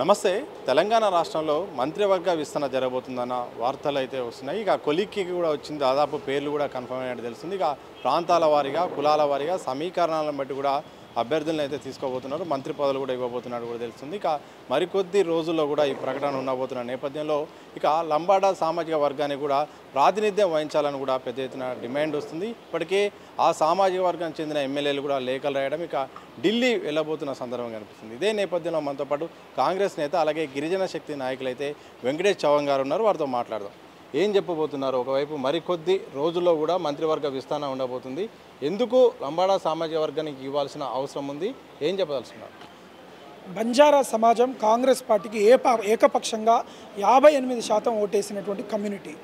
నమస్తే. తెలంగాణ రాష్ట్రంలో మంత్రివర్గ విస్తరణ జరగబోతుందన్న వార్తలు అయితే వస్తున్నాయి. ఇక కొలిక్కి కూడా వచ్చింది, దాదాపు పేర్లు కూడా కన్ఫర్మ్ అయినట్టు తెలుస్తుంది. ఇక ప్రాంతాల వారీగా, కులాల వారీగా సమీకరణాలను బట్టి కూడా అభ్యర్థులను అయితే తీసుకోబోతున్నారు. మంత్రి పదవులు కూడా ఇవ్వబోతున్నట్టు కూడా తెలుస్తుంది. ఇక మరికొద్ది రోజుల్లో కూడా ఈ ప్రకటన ఉండబోతున్న నేపథ్యంలో ఇక లంబాడా సామాజిక వర్గానికి కూడా ప్రాతినిధ్యం వహించాలని కూడా పెద్ద ఎత్తున డిమాండ్ వస్తుంది. ఇప్పటికే ఆ సామాజిక వర్గానికి చెందిన ఎమ్మెల్యేలు కూడా లేఖలు రాయడం, ఇక ఢిల్లీ వెళ్ళబోతున్న సందర్భం కనిపిస్తుంది. ఇదే నేపథ్యంలో మనతో పాటు కాంగ్రెస్ నేత అలాగే గిరిజన శక్తి నాయకులైతే వెంకటేష్ చౌహాన్ గారు ఉన్నారు. వారితో మాట్లాడదాం. ఏం చెప్పబోతున్నారు? ఒకవైపు మరికొద్ది రోజుల్లో కూడా మంత్రివర్గ విస్తరణ ఉండబోతుంది. ఎందుకు లంబాడా సామాజిక వర్గానికి ఇవ్వాల్సిన అవసరం ఉంది? ఏం చెప్పదలుచుకున్నారు? బంజారా సమాజం కాంగ్రెస్ పార్టీకి ఏకపక్షంగా 58% ఓటేసినటువంటి కమ్యూనిటీ.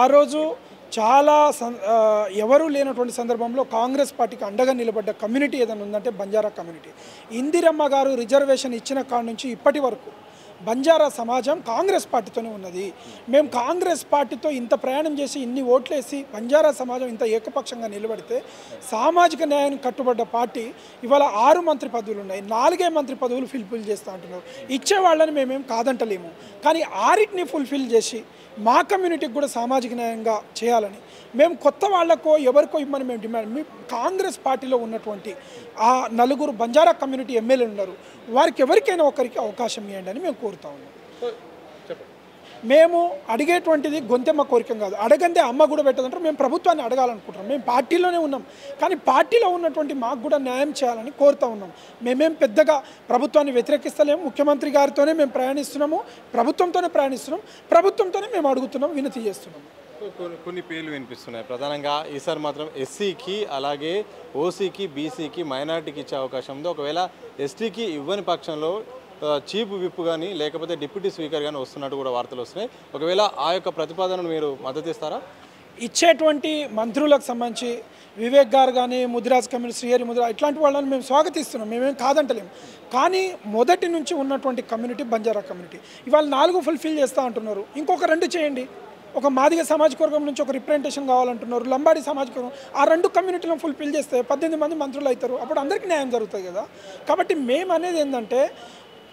ఆ రోజు చాలా ఎవరూ లేనటువంటి సందర్భంలో కాంగ్రెస్ పార్టీకి అండగా నిలబడ్డ కమ్యూనిటీ ఏదైనా ఉందంటే బంజారా కమ్యూనిటీ. ఇందిరమ్మ గారు రిజర్వేషన్ ఇచ్చిన కాడ నుంచి ఇప్పటి వరకు బంజారా సమాజం కాంగ్రెస్ పార్టీతోనే ఉన్నది. మేము కాంగ్రెస్ పార్టీతో ఇంత ప్రయాణం చేసి ఇన్ని ఓట్లేసి బంజారా సమాజం ఇంత ఏకపక్షంగా నిలబడితే సామాజిక న్యాయానికి కట్టుబడ్డ పార్టీ ఇవాళ 6 మంత్రి పదవులు ఉన్నాయి, 4 మంత్రి పదవులు ఫుల్ఫిల్ చేస్తూ అంటున్నారు. ఇచ్చే వాళ్ళని మేమేం కాదంటలేము, కానీ 6టిని ఫుల్ఫిల్ చేసి మా కమ్యూనిటీకి కూడా సామాజిక న్యాయంగా చేయాలని మేము కొత్త వాళ్లకో ఎవరికో ఇమ్మని మేము డిమాండ్. మీ కాంగ్రెస్ పార్టీలో ఉన్నటువంటి ఆ 4 బంజారా కమ్యూనిటీ ఎమ్మెల్యేలు ఉన్నారు, వారికి ఎవరికైనా ఒకరికి అవకాశం ఇవ్వండి అని మేము కోరుతా ఉన్నాం. మేము అడిగేటువంటిది గొంతెమ్మ కోరిక కాదు, అడగందే అమ్మ కూడా పెట్టదంటారు. మేము ప్రభుత్వాన్ని అడగాలనుకుంటున్నాం. మేము పార్టీలోనే ఉన్నాం, కానీ పార్టీలో ఉన్నటువంటి మాకు కూడా న్యాయం చేయాలని కోరుతా ఉన్నాం. మేమేం పెద్దగా ప్రభుత్వాన్ని వ్యతిరేకిస్తలేము. ముఖ్యమంత్రి గారితోనే మేము ప్రయాణిస్తున్నాము, ప్రభుత్వంతోనే ప్రయాణిస్తున్నాం, ప్రభుత్వంతోనే మేము అడుగుతున్నాం, వినతి చేస్తున్నాం. కొన్ని పేర్లు వినిపిస్తున్నాయి. ప్రధానంగా ఈసారి మాత్రం ఎస్సీకి అలాగే ఓసీకి బీసీకి మైనార్టీకి ఇచ్చే అవకాశం ఉంది. ఒకవేళ ఎస్టీకి ఇవ్వని పక్షంలో చీఫ్ విప్ కానీ లేకపోతే డిప్యూటీ స్పీకర్ కానీ వస్తున్నట్టు కూడా వార్తలు వస్తున్నాయి. ఒకవేళ ఆ యొక్క ప్రతిపాదనను మీరు మద్దతు ఇస్తారా? ఇచ్చేటువంటి మంత్రులకు సంబంధించి వివేక్ గారు కానీ ముదిరాజ్ కమ్యూనిటీ శ్రీహరి ముదిరా ఇట్లాంటి వాళ్ళని మేము స్వాగతిస్తున్నాం, మేమేం కాదంటలేము. కానీ మొదటి నుంచి ఉన్నటువంటి కమ్యూనిటీ బంజారా కమ్యూనిటీ ఇవాళ 4 ఫుల్ఫిల్ చేస్తూ అంటున్నారు, ఇంకొక 2 చేయండి. ఒక మాదిగ సామాజిక వర్గం నుంచి ఒక రిప్రజెంటేషన్ కావాలంటున్నారు, లంబాడి సామాజిక వర్గం, ఆ 2 కమ్యూనిటీలను ఫుల్ఫిల్ చేస్తే 18 మంది మంత్రులు అవుతారు, అప్పుడు అందరికీ న్యాయం జరుగుతుంది కదా. కాబట్టి మేము అనేది ఏంటంటే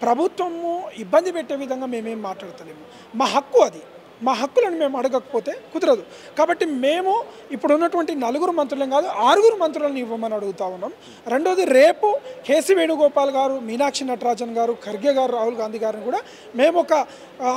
ప్రభుత్వము ఇబ్బంది పెట్టే విధంగా మేమేం మాట్లాడతలేము. మా హక్కు అది, మా హక్కులను మేము అడగకపోతే కుదరదు. కాబట్టి మేము ఇప్పుడు ఉన్నటువంటి 4 మంత్రులను కాదు 6 మంత్రులను ఇవ్వమని అడుగుతా ఉన్నాం. రెండోది, రేపు కేసీ వేణుగోపాల్ గారు, మీనాక్షి నటరాజన్ గారు, ఖర్గే గారు, రాహుల్ గాంధీ గారిని కూడా మేము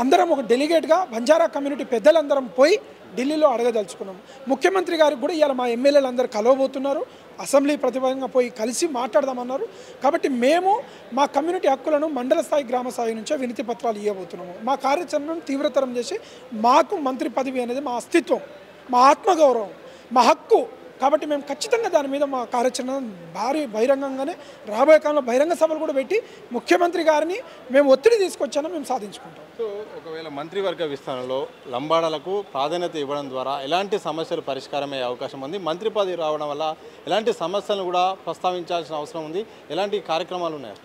అందరం ఒక డెలిగేట్గా బంజారా కమ్యూనిటీ పెద్దలందరం పోయి ఢిల్లీలో అడగదలుచుకున్నాం. ముఖ్యమంత్రి గారికి కూడా ఇవాళ మా ఎమ్మెల్యేలు అందరూ కలవబోతున్నారు, అసెంబ్లీ ప్రతిపాదనగా పోయి కలిసి మాట్లాడదామన్నారు. కాబట్టి మేము మా కమ్యూనిటీ హక్కులను మండల స్థాయి గ్రామ స్థాయి నుంచే వినతి పత్రాలు ఇవ్వబోతున్నాము. మా కార్యాచరణను తీవ్రతరం చేసి మాకు మంత్రి పదవి అనేది మా అస్తిత్వం, మా ఆత్మగౌరవం, మా హక్కు. కాబట్టి మేము ఖచ్చితంగా దాని మీద మా కార్యాచరణ భారీ బహిరంగంగానే రాబోయే కాలంలో బహిరంగ సభలు కూడా పెట్టి ముఖ్యమంత్రి గారిని మేము ఒత్తిడి తీసుకొచ్చానో మేము సాధించుకుంటాం. సో ఒకవేళ మంత్రివర్గ విస్తరణలో లంబాడాలకు ప్రాధాన్యత ఇవ్వడం ద్వారా ఎలాంటి సమస్యలు పరిష్కారమయ్యే అవకాశం ఉంది? మంత్రి పదవి రావడం వల్ల ఎలాంటి సమస్యలను కూడా ప్రస్తావించాల్సిన అవసరం ఉంది? ఎలాంటి కార్యక్రమాలు ఉన్నాయి?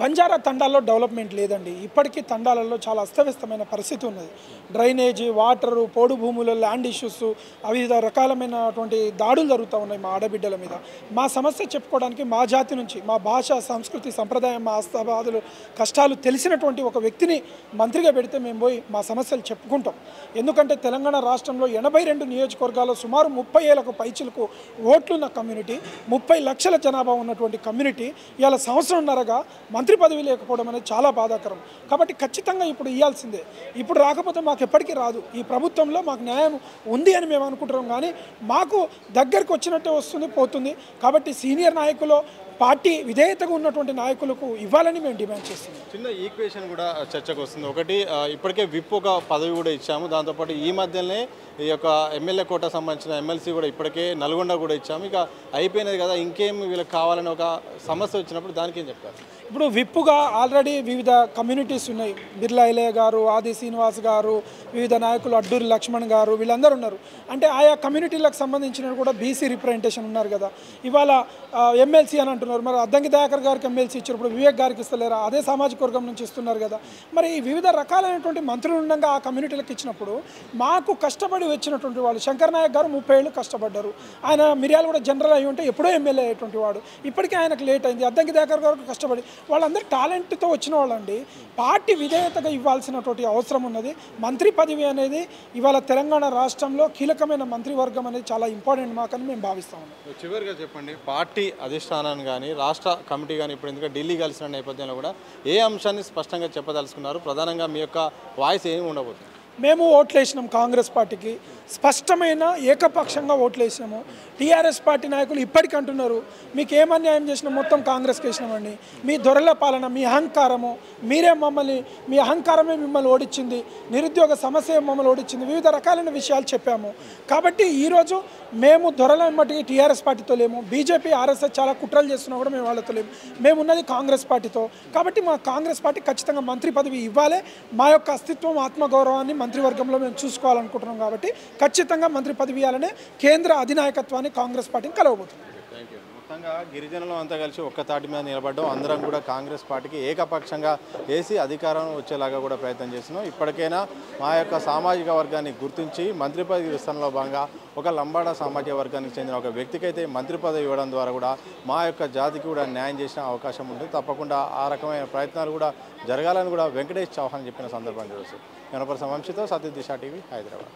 బంజారా తండాల్లో డెవలప్మెంట్ లేదండి. ఇప్పటికీ తండాలలో చాలా అస్తవ్యస్తమైన పరిస్థితి ఉన్నది. డ్రైనేజీ, వాటరు, పోడు భూముల ల్యాండ్ ఇష్యూస్, వివిధ రకాలమైనటువంటి దాడులు జరుగుతూ ఉన్నాయి మా ఆడబిడ్డల మీద. మా సమస్య చెప్పుకోవడానికి మా జాతి నుంచి, మా భాష, సంస్కృతి, సంప్రదాయం, మా ఆస్తాబాదులు కష్టాలు తెలిసినటువంటి ఒక వ్యక్తిని మంత్రిగా పెడితే మేము పోయి మా సమస్యలు చెప్పుకుంటాం. ఎందుకంటే తెలంగాణ రాష్ట్రంలో 82 నియోజకవర్గాల్లో సుమారు 30,000కు పైచిలకు ఓట్లున్న కమ్యూనిటీ, 30 లక్షల జనాభా ఉన్నటువంటి కమ్యూనిటీ ఇవాళ సంవత్సరంన్నరగా మంత్రి పదవి లేకపోవడం అనేది చాలా బాధాకరం. కాబట్టి ఖచ్చితంగా ఇప్పుడు ఇవ్వాల్సిందే. ఇప్పుడు రాకపోతే మాకు ఎప్పటికీ రాదు. ఈ ప్రభుత్వంలో మాకు న్యాయం ఉంది అని మేము అనుకుంటున్నాం, కానీ మాకు దగ్గరికి వచ్చినట్టే వస్తుంది, పోతుంది. కాబట్టి సీనియర్ నాయకులు, పార్టీ విధేయతగా ఉన్నటువంటి నాయకులకు ఇవ్వాలని మేము డిమాండ్ చేస్తున్నాం. చిన్న ఈక్వేషన్ కూడా చర్చకు వస్తుంది. ఒకటి, ఇప్పటికే విప్ ఒక పదవి కూడా ఇచ్చాము, దాంతోపాటు ఈ మధ్యనే ఈ యొక్క ఎమ్మెల్యే కోట సంబంధించిన ఎమ్మెల్సీ కూడా ఇప్పటికే నల్గొండ కూడా ఇచ్చాము. ఇక అయిపోయినది కదా, ఇంకేం వీళ్ళకి కావాలని ఒక సమస్య వచ్చినప్పుడు దానికి ఏం చెప్తారు? ఇప్పుడు విప్పుగా ఆల్రెడీ వివిధ కమ్యూనిటీస్ ఉన్నాయి. బిర్లా ఇలయ్య గారు, ఆది శ్రీనివాస్ గారు, వివిధ నాయకులు, అడ్డూరి లక్ష్మణ్ గారు, వీళ్ళందరూ ఉన్నారు. అంటే ఆయా కమ్యూనిటీలకు సంబంధించిన కూడా బీసీ రిప్రజెంటేషన్ ఉన్నారు కదా. ఇవాళ ఎమ్మెల్సీ అని అంటున్నారు, మరి అద్దంకి దయాకర్ గారికి ఎమ్మెల్సీ ఇచ్చినప్పుడు వివేక్ గారికి ఇస్తలేరా? అదే సామాజిక వర్గం నుంచి ఇస్తున్నారు కదా. మరి వివిధ రకాలైనటువంటి మంత్రులు ఉండగా ఆ కమ్యూనిటీలకు ఇచ్చినప్పుడు మాకు కష్టపడి వచ్చినటువంటి వాళ్ళు, శంకర్ నాయక్ గారు 30 ఏళ్ళు కష్టపడ్డారు. ఆయన మిర్యాల కూడా జనరల్ అయి ఉంటే ఎప్పుడో ఎమ్మెల్యే అయ్యేటువంటి వాడు. ఇప్పటికీ ఆయనకు లేట్ అయింది. అద్దంకి దయాకర్ గారికి కష్టపడి వాళ్ళందరూ టాలెంట్తో వచ్చిన వాళ్ళండి. పార్టీ విధేయతగా ఇవ్వాల్సినటువంటి అవసరం ఉన్నది. మంత్రి పదవి అనేది ఇవాళ తెలంగాణ రాష్ట్రంలో కీలకమైన మంత్రివర్గం అనేది చాలా ఇంపార్టెంట్ మాకని మేము భావిస్తా ఉన్నాం. చివరిగా చెప్పండి, పార్టీ అధిష్టానాన్ని కానీ రాష్ట్ర కమిటీ కానీ ఇప్పుడు ఎందుకంటే ఢిల్లీ కలిసిన నేపథ్యంలో కూడా ఏ అంశాన్ని స్పష్టంగా చెప్పదలుచుకున్నారు? ప్రధానంగా మీ యొక్క వాయిస్ ఏమి ఉండబోతుంది? మేము ఓట్లేసినాం కాంగ్రెస్ పార్టీకి, స్పష్టమైన ఏకపక్షంగా ఓట్లేసినాము. టీఆర్ఎస్ పార్టీ నాయకులు ఇప్పటికీ అంటున్నారు మీకు ఏం అన్యాయం చేసినా మొత్తం కాంగ్రెస్కి వేసినామండి, మీ దొరల పాలన, మీ అహంకారము, మీరే మమ్మల్ని, మీ అహంకారమే మిమ్మల్ని ఓడించింది, నిరుద్యోగ సమస్య మమ్మల్ని ఓడించింది, వివిధ రకాలైన విషయాలు చెప్పాము. కాబట్టి ఈరోజు మేము దొరల మట్టికి టీఆర్ఎస్ పార్టీతో లేము, బీజేపీ ఆర్ఎస్ఎస్ చాలా కుట్రలు చేస్తున్నా కూడా మేము వాళ్ళతో లేము, మేము ఉన్నది కాంగ్రెస్ పార్టీతో. కాబట్టి మా కాంగ్రెస్ పార్టీ ఖచ్చితంగా మంత్రి పదవి ఇవ్వాలి. మా యొక్క అస్తిత్వం, ఆత్మగౌరవాన్ని మంత్రివర్గంలో మేము చూసుకోవాలనుకుంటున్నాం. కాబట్టి ఖచ్చితంగా మంత్రి పదవి ఇవ్వాలనే కేంద్ర అధినాయకత్వాన్ని కాంగ్రెస్ పార్టీని కలవబోతుంది. మొత్తంగా గిరిజనులు అంతా కలిసి ఒక్క తాటి మీద నిలబడ్డాం. అందరం కూడా కాంగ్రెస్ పార్టీకి ఏకపక్షంగా వేసి అధికారం వచ్చేలాగా కూడా ప్రయత్నం చేస్తున్నాం. ఇప్పటికైనా మా యొక్క సామాజిక వర్గాన్ని గుర్తించి మంత్రి పదవి విస్తరణలో భాగంగా ఒక లంబాడా సామాజిక వర్గానికి చెందిన ఒక వ్యక్తికైతే మంత్రి పదవి ఇవ్వడం ద్వారా కూడా మా యొక్క జాతికి కూడా న్యాయం చేసిన అవకాశం ఉంటుంది. తప్పకుండా ఆ రకమైన ప్రయత్నాలు కూడా జరగాలని కూడా వెంకటేష్ చౌహాన్ చెప్పిన సందర్భం చూసి గణపతి వంశీతో సతీష్ దిశ టీవీ, హైదరాబాద్.